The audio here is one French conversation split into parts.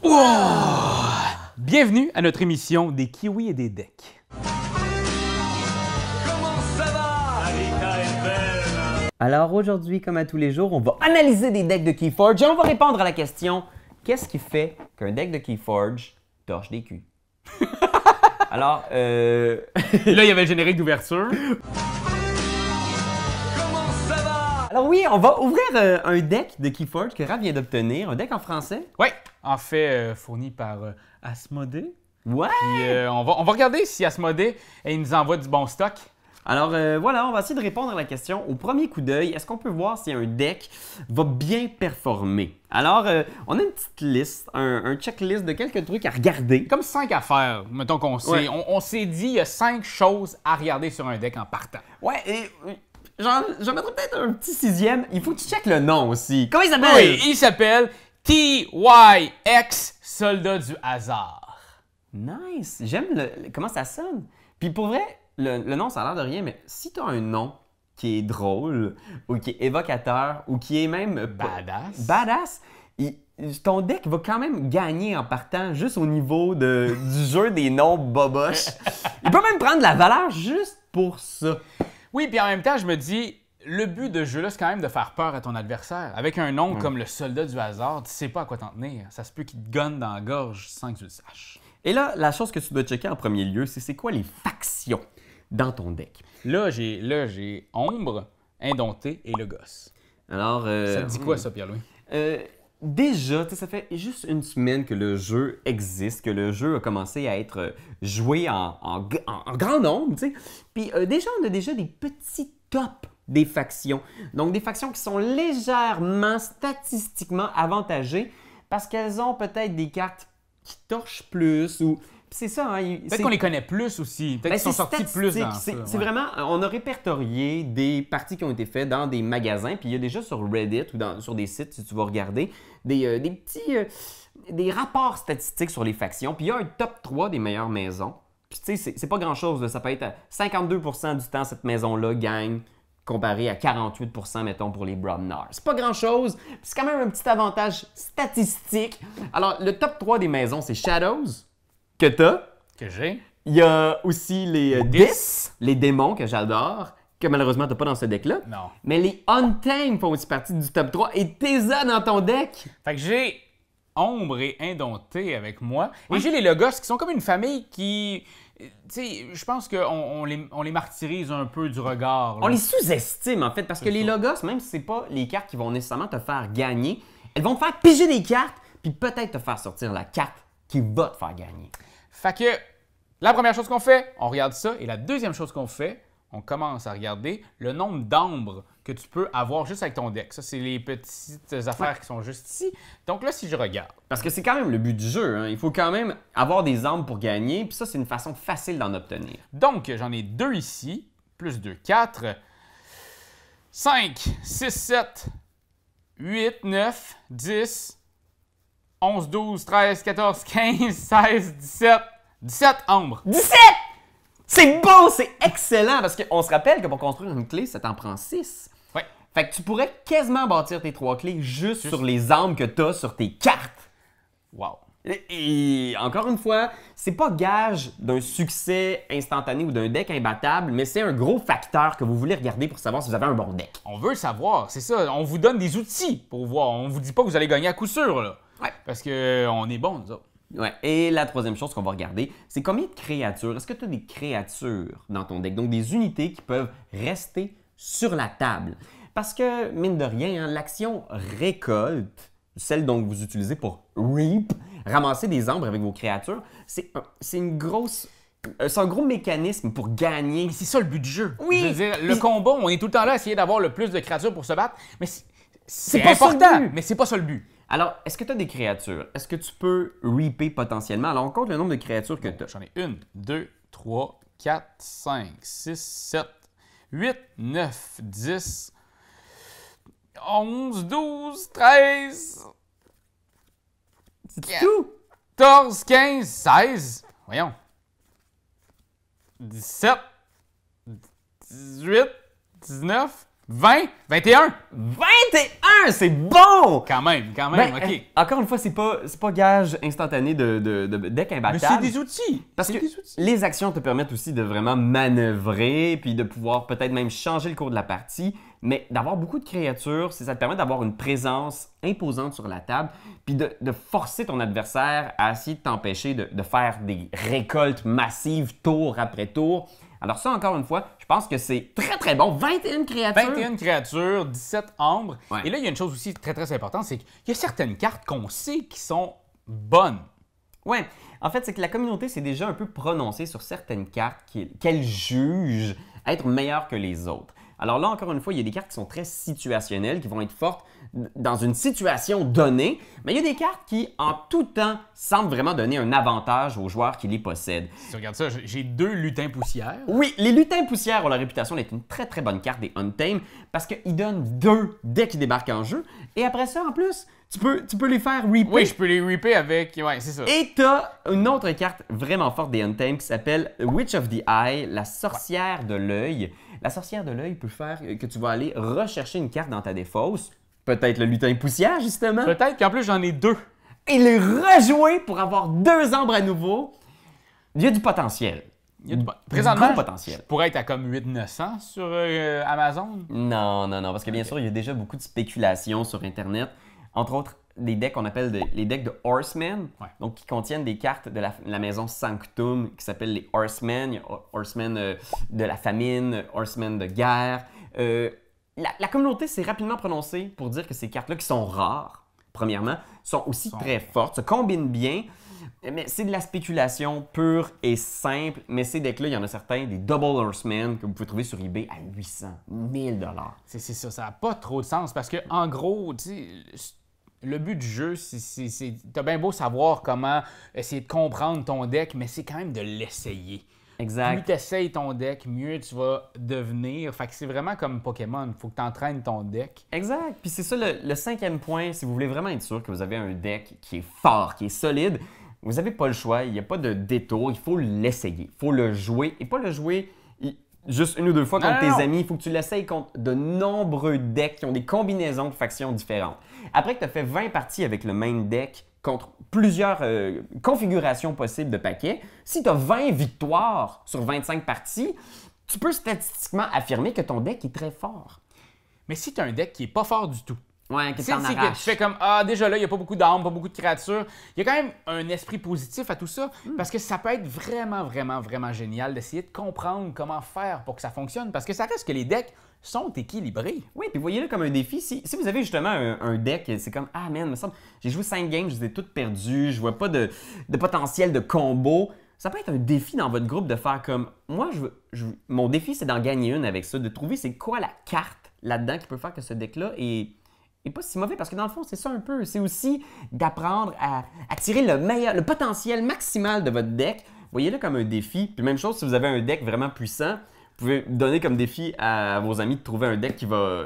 Oh! Bienvenue à notre émission des kiwis et des decks. Comment ça va? La vita est belle. Alors aujourd'hui, comme à tous les jours, on va analyser des decks de Keyforge et on va répondre à la question qu'est-ce qui fait qu'un deck de Keyforge torche des culs? Alors, Là, il y avait le générique d'ouverture. Comment ça va? Alors oui, on va ouvrir un deck de Keyforge que Raph vient d'obtenir, un deck en français. Oui, en fait, fourni par Asmodée. Ouais! Puis on va regarder si Asmodée il nous envoie du bon stock. Alors voilà, on va essayer de répondre à la question au premier coup d'œil. Est-ce qu'on peut voir si un deck va bien performer? Alors, on a une petite liste, un checklist de quelques trucs à regarder. Comme 5 affaires, mettons qu'on sait. Ouais. On s'est dit, il y a 5 choses à regarder sur un deck en partant. Ouais, et j'en mettrais peut-être un petit sixième. Il faut que tu checkes le nom aussi. Comment il s'appelle? Oui, il s'appelle TYX, Soldat du hasard. Nice! J'aime comment ça sonne. Puis pour vrai, le nom, ça a l'air de rien, mais si tu as un nom qui est drôle, ou qui est évocateur, ou qui est même badass, ton deck va quand même gagner en partant juste au niveau du jeu des noms boboches. Il peut même prendre de la valeur juste pour ça. Oui, puis en même temps, je me dis, le but de ce jeu-là, c'est quand même de faire peur à ton adversaire. Avec un nom comme le Soldat du hasard, tu sais pas à quoi t'en tenir. Ça se peut qu'il te gonne dans la gorge sans que tu le saches. Et là, la chose que tu dois checker en premier lieu, c'est quoi les factions dans ton deck. Là, j'ai Ombre, Indompté et le gosse. Alors, Ça te dit quoi, ça, Pierre-Louis? Déjà, tu sais, ça fait juste une semaine que le jeu existe, que le jeu a commencé à être joué en grand nombre, tu sais. Puis déjà, on a déjà des petits tops des factions. Donc, des factions qui sont légèrement, statistiquement avantagées parce qu'elles ont peut-être des cartes qui torchent plus ou... C'est ça, hein? Peut-être qu'on les connaît plus aussi. Peut-être Ben, qu'ils sont sortis plus dans ça. C'est vraiment, on a répertorié des parties qui ont été faites dans des magasins, puis il y a déjà sur Reddit ou sur des sites, si tu vas regarder, des petits des rapports statistiques sur les factions, puis il y a un top 3 des meilleures maisons. Puis tu sais, c'est pas grand-chose, là. Ça peut être à 52% du temps, cette maison-là gagne, comparé à 48%, mettons, pour les Bromnar. C'est pas grand-chose, c'est quand même un petit avantage statistique. Alors, le top 3 des maisons, c'est Shadows, que t'as. Que j'ai. Il y a aussi les Dis. les démons que j'adore, que malheureusement t'as pas dans ce deck-là. Non. Mais les Untamed font aussi partie du top 3 et t'es dans ton deck. Fait que j'ai Ombre et Indompté avec moi. Et j'ai les Logos qui sont comme une famille qui... Tu sais, je pense qu'on les martyrise un peu du regard. Là. On les sous-estime en fait, parce que les Logos, même si c'est pas les cartes qui vont nécessairement te faire gagner, elles vont te faire piger des cartes, puis peut-être te faire sortir la carte qui va te faire gagner. Fait que la première chose qu'on fait, on regarde ça. Et la deuxième chose qu'on fait, on commence à regarder le nombre d'ambres que tu peux avoir juste avec ton deck. Ça, c'est les petites affaires qui sont juste ici. Donc là, si je regarde. Parce que c'est quand même le but du jeu, hein. Il faut quand même avoir des ambres pour gagner, puis ça, c'est une façon facile d'en obtenir. Donc, j'en ai 2 ici, plus 2, 4, 5, 6, 7, 8, 9, 10, 11, 12, 13, 14, 15, 16, 17. 17 ambres. 17! C'est bon, c'est excellent, parce qu'on se rappelle que pour construire une clé, ça t'en prend 6. Ouais. Fait que tu pourrais quasiment bâtir tes 3 clés juste sur les arbres que tu as sur tes cartes. Wow. Et encore une fois, c'est pas gage d'un succès instantané ou d'un deck imbattable, mais c'est un gros facteur que vous voulez regarder pour savoir si vous avez un bon deck. On veut le savoir, c'est ça. On vous donne des outils pour voir. On vous dit pas que vous allez gagner à coup sûr, là. Ouais. Parce qu'on est bon, nous autres. Ouais. Et la troisième chose qu'on va regarder, c'est combien de créatures. Est-ce que tu as des créatures dans ton deck? Donc des unités qui peuvent rester sur la table. Parce que, mine de rien, hein, l'action récolte, celle dont vous utilisez pour reap, ramasser des arbres avec vos créatures, c'est un gros mécanisme pour gagner. Mais c'est ça le but du jeu. Oui. Je veux dire, le combat, on est tout le temps là à essayer d'avoir le plus de créatures pour se battre, mais c'est pas ça le important, but. mais c'est pas ça le but. Alors, est-ce que tu as des créatures? Est-ce que tu peux reaper potentiellement? Alors, on compte le nombre de créatures que tu as. J'en ai 1, 2, 3, 4, 5, 6, 7, 8, 9, 10, 11, 12, 13, C'est tout! 14, 15, 16, voyons, 17, 18, 19, 20, 21. 21, c'est bon! Quand même, OK. Encore une fois, c'est pas gage instantané de deck Mais imbattable. c'est des outils. Parce que C'est des outils. les actions te permettent aussi de vraiment manœuvrer, puis de pouvoir peut-être même changer le cours de la partie, mais d'avoir beaucoup de créatures, ça te permet d'avoir une présence imposante sur la table, puis de forcer ton adversaire à essayer de t'empêcher de faire des récoltes massives tour après tour. Alors ça, encore une fois, je pense que c'est très très bon. 21 créatures! 21 créatures, 17 ambres. Ouais. Et là, il y a une chose aussi très très importante, c'est qu'il y a certaines cartes qu'on sait qui sont bonnes. Ouais, en fait, c'est que la communauté s'est déjà un peu prononcée sur certaines cartes qu'elle juge être meilleures que les autres. Alors là, encore une fois, il y a des cartes qui sont très situationnelles, qui vont être fortes dans une situation donnée, mais il y a des cartes qui, en tout temps, semblent vraiment donner un avantage aux joueurs qui les possèdent. Si tu regardes ça, j'ai 2 lutins poussières. Oui, les lutins poussières ont la réputation d'être une très très bonne carte des Untamed parce qu'ils donnent 2 dès qu'ils débarquent en jeu, et après ça, en plus, tu peux les faire replay. Oui, je peux les reaper avec... Ouais, c'est ça. Et t'as une autre carte vraiment forte des Untamed qui s'appelle Witch of the Eye, la sorcière de l'œil. La sorcière de l'œil peut faire que tu vas aller rechercher une carte dans ta défausse, peut-être le lutin poussière justement, Peut-être, puis en plus, j'en ai 2. et les rejouer pour avoir 2 ambres à nouveau. Il y a du potentiel. Il y a du Présentement, gros potentiel. je pourrais être à comme 800-900 sur Amazon. Non, parce que bien sûr, il y a déjà beaucoup de spéculations sur Internet. Entre autres, des decks qu'on appelle les decks de Horsemen, Ouais. donc qui contiennent des cartes de la maison Sanctum qui s'appellent les Horsemen. Il y a Horsemen de la famine, Horsemen de guerre. La communauté s'est rapidement prononcée pour dire que ces cartes-là, qui sont rares, premièrement, sont aussi très fortes, se combinent bien. Mais c'est de la spéculation pure et simple. Mais ces decks-là, il y en a certains, des Double Horsemen que vous pouvez trouver sur eBay à 800, 1000 $. C'est ça, ça n'a pas trop de sens parce que, en gros, tu sais, le but du jeu, t'as bien beau savoir comment essayer de comprendre ton deck, mais c'est quand même de l'essayer. Plus Exact. tu essayes ton deck, mieux tu vas devenir. Fait que c'est vraiment comme Pokémon, il faut que tu entraînes ton deck. Exact. Puis c'est ça le 5e point. Si vous voulez vraiment être sûr que vous avez un deck qui est fort, qui est solide, vous n'avez pas le choix. Il n'y a pas de détour. Il faut l'essayer. Il faut le jouer. Et pas le jouer juste 1 ou 2 fois contre tes amis. Il faut que tu l'essayes contre de nombreux decks qui ont des combinaisons de factions différentes. Après que tu as fait 20 parties avec le même deck contre plusieurs configurations possibles de paquets, si tu as 20 victoires sur 25 parties, tu peux statistiquement affirmer que ton deck est très fort. Mais si tu as un deck qui est pas fort du tout, Ouais, que si t'en que tu arraches. fais comme déjà là, il n'y a pas beaucoup d'armes, pas beaucoup de créatures, il y a quand même un esprit positif à tout ça parce que ça peut être vraiment génial d'essayer de comprendre comment faire pour que ça fonctionne parce que ça reste que les decks sont équilibrés. Oui, puis voyez-le comme un défi. Si vous avez justement un deck, c'est comme ah man, me semble, j'ai joué 5 games, je les ai toutes perdues, je vois pas de potentiel de combo. Ça peut être un défi dans votre groupe de faire comme moi, mon défi c'est d'en gagner une avec ça, de trouver c'est quoi la carte là-dedans qui peut faire que ce deck-là est pas si mauvais parce que dans le fond, c'est ça un peu. C'est aussi d'apprendre à tirer le potentiel maximal de votre deck. Voyez-le comme un défi. Puis même chose, si vous avez un deck vraiment puissant, vous pouvez donner comme défi à vos amis de trouver un deck qui va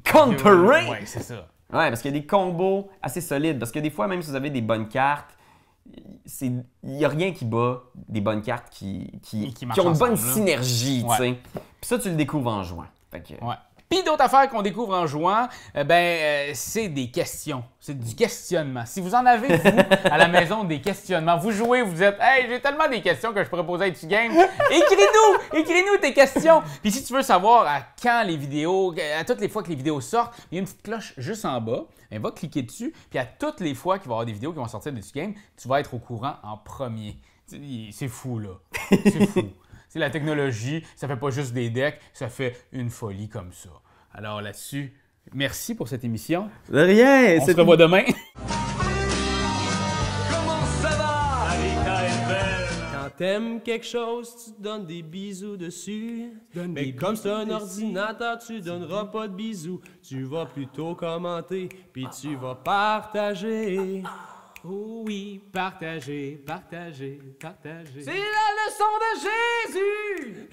counterer. Ouais, c'est ça. Ouais, parce qu'il y a des combos assez solides. Parce que des fois, même si vous avez des bonnes cartes, il n'y a rien qui bat des bonnes cartes qui marchent ont une bonne ensemble, là. synergie. Ouais. Tu sais. Puis ça, tu le découvres en jouant. Fait que, Ouais. Puis d'autres affaires qu'on découvre en jouant, c'est des questions. C'est du questionnement. Si vous en avez, vous, à la maison, des questionnements, vous jouez, vous dites « Hey, j'ai tellement des questions que je pourrais poser à tu game. » Écris-nous tes questions! Puis si tu veux savoir à quand les vidéos, à toutes les fois que les vidéos sortent, il y a une petite cloche juste en bas. Va cliquer dessus. Puis à toutes les fois qu'il va y avoir des vidéos qui vont sortir de tu game, tu vas être au courant en premier. C'est fou, là. C'est fou. C'est la technologie, ça fait pas juste des decks, ça fait une folie comme ça. Alors là-dessus, merci pour cette émission. De rien! On se revoit demain. Comment ça va? La vita est belle. Quand t'aimes quelque chose, tu donnes des bisous dessus. Mais comme c'est un ordinateur, tu donneras pas de bisous. Tu vas plutôt commenter, puis tu vas partager. Oh oui, partagez. C'est la leçon de Jésus!